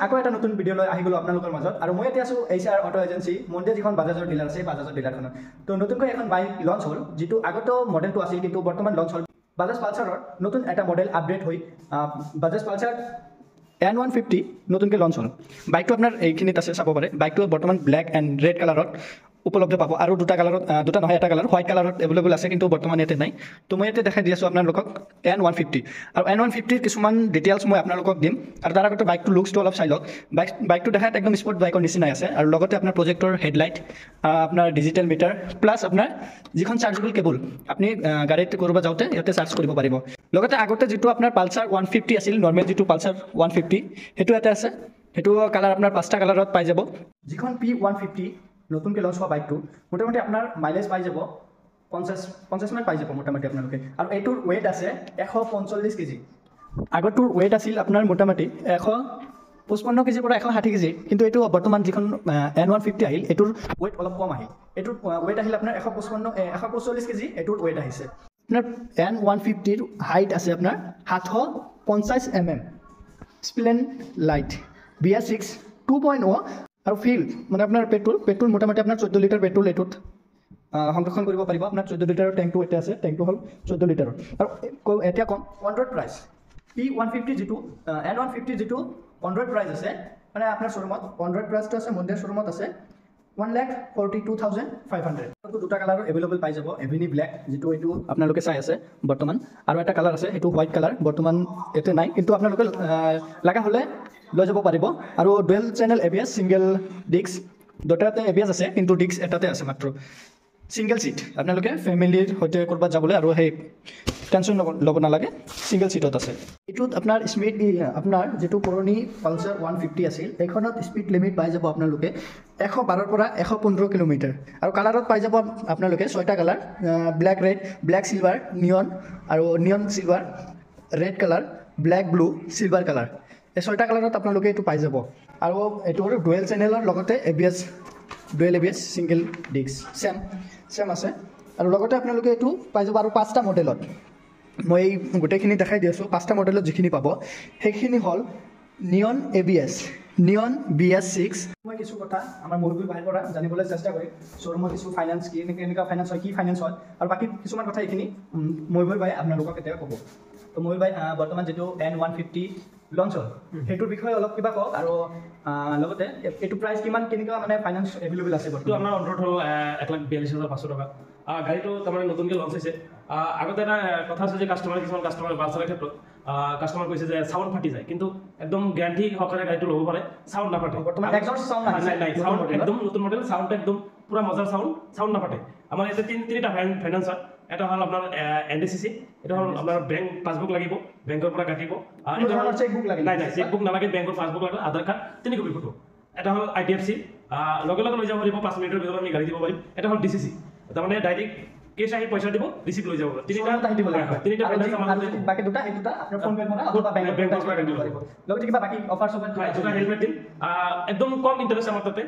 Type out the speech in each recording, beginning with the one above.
আকৌ এটা নতুন ভিডিঅ' লৈ আহি গ'লো আপোনালোকৰ মাজত আৰু মই এতিয়া আছোঁ HR অটো এজেঞ্চি মন্দিৰ যিখন বাজাজৰ ডিলাৰ আছে বাজাজৰ ডিলাৰখনত তো নতুনকৈ এখন বাইক লঞ্চ হ'ল যিটো আগতেও মডেলটো আছিল কিন্তু বৰ্তমান লঞ্চ হ'ল বাজাজ পালচাৰৰ নতুন এটা মডেল আপডেট হৈ বাজাজ পালচাৰ N150 নতুনকৈ লঞ্চ হ'ল বাইকটো আপোনাৰ এইখিনিত আছে চাব পাৰে বাইকটো বৰ্তমান ব্লেক এণ্ড ৰেড কালাৰত উপলব্ধ পাব আৰু দুটা কালাৰত দুটা নহয় এটা কালাৰ হোৱাইট কালাৰত এভেইলেবল আছে কিন্তু বৰ্তমান ইয়াতে নাই তো মই ইয়াতে দেখাই দি আছোঁ আপোনালোকক N150 আৰু N150ৰ কিছুমান ডিটেইলছ মই আপোনালোকক দিম আৰু তাৰ আগতে বাইকটো লুকছটো অলপ চাই লওক বাইকটো দেখাত একদম স্পৰ্ট বাইকৰ নিচিনাই আছে আৰু লগতে আপোনাৰ প্ৰজেক্টৰ হেডলাইট আপোনাৰ ডিজিটেল মিটাৰ প্লাছ আপোনাৰ যিখন চাৰ্জেবল কেবল আপুনি গাড়ীত ক'ৰবাত যাওঁতে ইয়াতে চাৰ্জ কৰিব পাৰিব লগতে আগতে যিটো আপোনাৰ পালচাৰ 150 আছিল নৰ্মেল যিটো পালচাৰ 150 সেইটো ইয়াতে আছে সেইটো কালাৰ আপোনাৰ 5টা কালাৰত পাই যাব যিখন P150 নতুনকৈ লঞ্চ হোৱা বাইকটো মোটামুটি আপোনাৰ মাইলেজ পাই যাব 50 মান পাই যাব মোটামুটি আপোনালোকে আৰু এইটোৰ ৱেইট আছে 145 কেজি আগৰটোৰ ৱেইট আছিল আপোনাৰ মোটামুটি 155 কেজিৰ পৰা 160 কেজি কিন্তু এইটো বৰ্তমান যিখন N150 আহিল এইটোৰ ৱেইট অলপ কম আহিল এইটোৰ ৱেইট আহিল আপোনাৰ 145 কেজি এইটোৰ ৱেইট আহিছে আপোনাৰ N150ৰ হাইট আছে আপোনাৰ 750 mm স্প্লেন লাইট BS6 2.0 আৰু ফিল মানে আপোনাৰ পেট্ৰল মোটামুটি আপোনাৰ 14 লিটাৰ পেট্ৰল এইটোত সংৰক্ষণ কৰিব পাৰিব আপোনাৰ 14 লিটাৰৰ টেংকটো এতিয়া আছে টেংকটো হ'ল 14 লিটাৰৰ আৰু এতিয়া কম অনৰোড প্ৰাইচ P150 যিটো N150 যিটো অনৰোড প্ৰাইচ আছে মানে আপোনাৰ শ্ব'ৰুমত অনৰোড প্ৰাইচটো আছে মন্দিৰ শ্ব'ৰুমত আছে 1,42,500 দুটা কালাৰৰ এভেইলেবল পাই যাব এভিনি ব্লেক যিটো এইটো আপোনালোকে চাই আছে বৰ্তমান আৰু এটা কালাৰ আছে এইটো হোৱাইট কালাৰ বৰ্তমান ইয়াতে নাই কিন্তু আপোনালোকে লগা হ'লে লৈ যাব পাৰিব আৰু dual channel ABS single disc দুটাতে ABS আছে কিন্তু ডিস্ক এটাতে আছে মাত্ৰ ছিংগল সিট আপোনালোকে ফেমিলিৰ সৈতে ক'ৰবাত যাবলৈ আৰু সেই টেনশ্যন ল'ব নালাগে ছিংগল সিটত আছে এইটোত আপোনাৰ স্পীড আপোনাৰ যিটো পুৰণি পালচাৰ 150 আছিল এইখনত স্পীড লিমিট পাই যাব আপোনালোকে 112 পৰা 115 কিলোমিটাৰ আৰু কালাৰত পাই যাব আপোনালোকে 6টা colour black red black silver neon আৰু neon silver red colour black blue silver colour এই 6টা কালাৰত আপোনালোকে এইটো পাই যাব আৰু এইটো হ'ল ডুৱেল চেনেলৰ লগতে ডুৱেল ABS ছিংগল ডিস্ক চেম আছে আৰু লগতে আপোনালোকে এইটো পাই যাব আৰু 5টা মডেলত মই গোটেইখিনি দেখাই দি আছোঁ 5টা মডেলত যিখিনি পাব সেইখিনি হ'ল নিয়ন ABS নিয়ন BS6 মই কিছু কথা আমাৰ মুৰব্বী ভাইৰ পৰা জানিবলৈ চেষ্টা কৰিম শ্ব'ৰুমৰ কিছু ফাইনেন্স কি এনেকুৱা ফাইনেন্স হয় কি ফাইনেন্স হয় আৰু বাকী কিছুমান কথা এইখিনি মুৰব্বী ভাই আপোনালোকক এতিয়া ক'ব তো মুৰব্বী ভাই বৰ্তমান যিটো N150 লঞ্চ হ'ল সেইটোৰ বিষয়ে অলপ কিবা কওক আৰু লগতে এইটো প্ৰাইচ কিমান কেনেকুৱা মানে ফাইনেন্স এভেইলেবল আছে বৰ্তমান আমাৰ অনৰোড হ'ল 1,42,500 টকা গাড়ীটো তাৰমানে নতুনকৈ লঞ্চ হৈছে আগতে এটা কথা আছে যে কিছুমান কাষ্টমাৰ বাছৰ ক্ষেত্ৰত কাষ্টমাৰ কৈছে যে চাউণ্ড ফাটি যায় কিন্তু একদম গ্যাৰাণ্টি সহকাৰে গাড়ীটো ল'ব পাৰে চাউণ্ড নাফাটে বৰ্তমান একজষ্ট চাউণ্ড নাই চাউণ্ড একদম নতুন মডেল চাউণ্ডটো একদম পুৰা মজাৰ চাউণ্ড নাফাটে আমাৰ ইয়াতে তিনিটা ফাইনেন্স হয় এটা হ'ল আপোনাৰ NDCC এটা হ'ল আপোনাৰ বেংক পাছবুক লাগিব বেংকৰ পৰা কাটিব এটা হ'ল চেকবুক লাগে নাই চেকবুক নালাগে বেংকৰ পাছবুক লাগে আধাৰ কাৰ্ড 3 কপি ফটো এটা হ'ল IDFC লগে লগে লৈ যাব পাৰিব 5 মিনিটৰ ভিতৰত আমি গাড়ী দিব পাৰিম এটা হ'ল DCC তাৰমানে ডাইৰেক্ট কেছ আহি পইচা দিব ৰিচিপ্ট লৈ যাব তিনিটা দিব লাগে তিনিটা ফাইনেন্স আমাৰ বাকি দুটা এই দুটা আপোনাৰ ফোন পে পৰা অথবা বেংকৰ পৰা কাটিব পাৰিব লগতে কিবা বাকি অফাৰ সব দুটা হেলমেট দিম একদম কম ইন্টাৰেষ্ট আমাৰ তাতে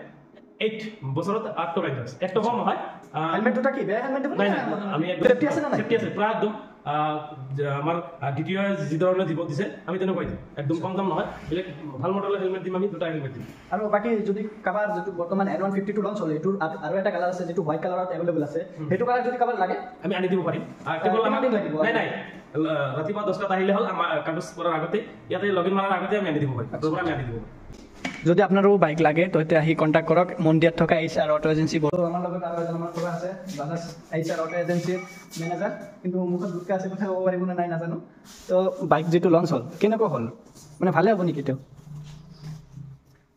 8 বছৰত 8 টকা ইন্টাৰেষ্ট 1 টকা নহয় হেলমেট দুটা কি বেয়া হেলমেট দিব নাই আমি সেফটি আছে না সেফটি আছে প্ৰায় একদম আমাৰ দ্বিতীয় যি ধৰণে দিব দিছে আমি তেনেকৈ দিম একদম কম দাম নহয় বেলেগ ভাল মডেলৰ হেলমেট দিম আমি দুটা হেলমেট দিম আৰু বাকি যদি কাবাৰ যিটো বৰ্তমান N150 টো লঞ্চ হ'ল এইটোৰ আৰু এটা কালাৰ আছে যিটো হোৱাইট কালাৰত এভেইলেবল আছে সেইটো কালাৰ যদি কাবাৰ লাগে আমি আনি দিব পাৰিম কেৱল আমাক নাই ৰাতিপুৱা 10টাত আহিলে হ'ল আমাৰ কাগজ কৰাৰ আগতে ইয়াতে লগইন মাৰাৰ আগতে আমি আনি দিব পাৰিম তোৰ আমি আনি দিব যদি আপোনাৰো বাইক লাগে তো এতিয়া আহি কণ্টেক্ট কৰক মন্দিৰত থকা HR অটো এজেঞ্চি আমাৰ লগত আৰু এজন আমাৰ পৰা আছে বাজাজ HR অটো এজেঞ্চিৰ মেনেজাৰ কিন্তু মুখত দুটকা আছে কথা ক'ব পাৰিব নে নাই নাজানো তো বাইক যিটো লঞ্চ হ'ল কেনেকুৱা হ'ল মানে ভালে হ'ব নেকি তেওঁ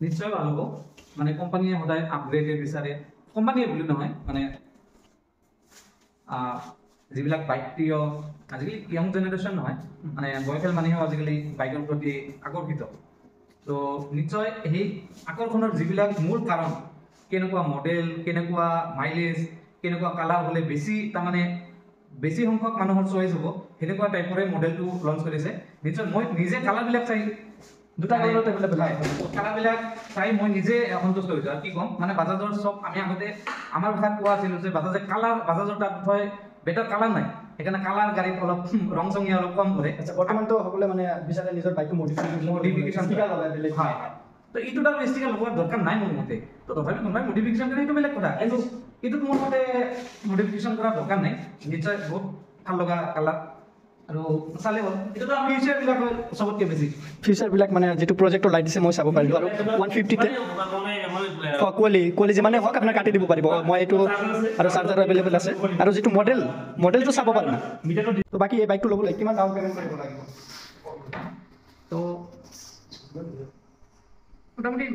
নিশ্চয় ভাল হ'ব মানে কোম্পানীয়ে সদায় আপগ্ৰেডেড বিচাৰে কোম্পানীয়ে বুলি নহয় মানে যিবিলাক বাইক প্ৰিয় আজিকালি য়ং জেনেৰেশ্যন নহয় মানে বয়সীয়াল মানুহেও আজিকালি বাইকৰ প্ৰতি আকৰ্ষিত তো নিশ্চয় সেই আকৰ্ষণৰ যিবিলাক মূল কাৰণ কেনেকুৱা মডেল কেনেকুৱা মাইলেজ কেনেকুৱা কালাৰ হ'লে বেছি তাৰমানে বেছি সংখ্যক মানুহৰ চইচ হ'ব সেনেকুৱা টাইপৰে মডেলটো লঞ্চ কৰিছে নিশ্চয় মই নিজে কালাৰবিলাক চাই দুটা কালাৰত এভেইলেবল হয় কালাৰবিলাক চাই মই নিজে সন্তুষ্ট হৈছোঁ আৰু কি ক'ম মানে বাজাজৰ চব আমি আগতে আমাৰ ভাষাত কোৱা আছিলোঁ যে বাজাজে কালাৰ বাজাজৰ তাত হয় বেটাৰ কালাৰ নাই সেইকাৰণে কালাৰ গাড়ীত অলপ ৰং চঙীয়া অলপ কম কৰে বৰ্তমানতো সকলোৱে মানে বিচাৰে নিজৰ বাইকটো মডিফিকেশ্যন হয় তো এইটো তাৰ ৰিষ্টিকা লগোৱাৰ দৰকাৰ নাই মোৰ মতে তো তথাপি কোনোবাই মডিফিকেশ্যন কৰে এইটো বেলেগ কথা কিন্তু এইটোত মোৰ মতে মডিফিকেশ্যন কৰাৰ দৰকাৰ নাই নিশ্চয় বহুত ভাল লগা কালাৰ আৰু চালে হ'ল এইটোতো আমি ফিচাৰবিলাক চবতকৈ বেছি ফিচাৰবিলাক মানে যিটো প্ৰজেক্টৰ লাইট দিছে মই চাব পাৰিলোঁ আৰু 150তে কোৱালি যিমানে হওক আপোনাৰ কাটি দিব পাৰিব মই এইটো আৰু চাৰ্জাৰ এভেইলেবল আছে আৰু যিটো মডেলটো চাব পাৰি না তো বাকী এই বাইকটো ল'বলৈ কিমান ডাউন পে'মেণ্ট কৰিব লাগিব তো মোটামুটি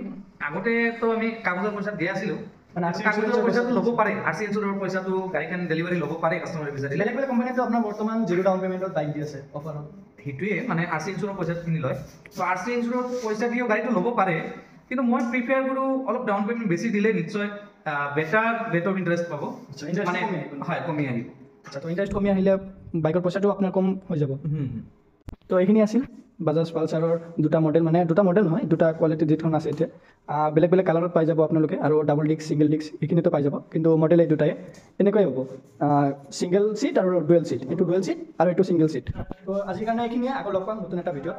আগতেতো আমি কাগজৰ পইচা দিয়া আছিলোঁ মানে RC কাগজৰ পইচাটো ল'ব পাৰে RC ইঞ্চুৰৰ পইচাটো গাড়ীখন ডেলিভাৰী ল'ব পাৰে কাষ্টমাৰে বিচাৰিলে বেলেগ বেলেগ কোম্পানীটো আপোনাৰ বৰ্তমান 0 ডাউন পে'মেণ্টত বাইক দি আছে অফাৰত সেইটোৱে মানে RC ইঞ্চুৰৰ পইচাখিনি লয় তো RC ইঞ্চুৰৰ পইচা দিও গাড়ীটো ল'ব পাৰে কিন্তু মই প্ৰিফেয়াৰ কৰোঁ অলপ ডাউন পে'মেণ্ট বেছি দিলে নিশ্চয় বেটাৰ ৰেট অফ ইণ্টাৰেষ্ট পাব মানে হয় কমি আহিব আচ্ছা তো ইণ্টাৰেষ্ট কমি আহিলে বাইকৰ পইচাটো আপোনাৰ কম হৈ যাব তো এইখিনি আছিল বাজাজ পালচাৰৰ দুটা মডেল নহয় দুটা কোৱালিটি যিখন আছে এতিয়া বেলেগ বেলেগ কালাৰত পাই যাব আপোনালোকে আৰু ডাবল ডিস্ক ছিংগল ডিস্ক এইখিনিতো পাই যাব কিন্তু মডেল এই দুটাই এনেকুৱাই হ'ব ছিংগল ছিট আৰু ডুৱেল ছিট এইটো ডুৱেল ছিট আৰু এইটো ছিংগল ছিট তো আজিৰ কাৰণে এইখিনিয়ে আকৌ লগ পাম নতুন এটা ভিডিঅ'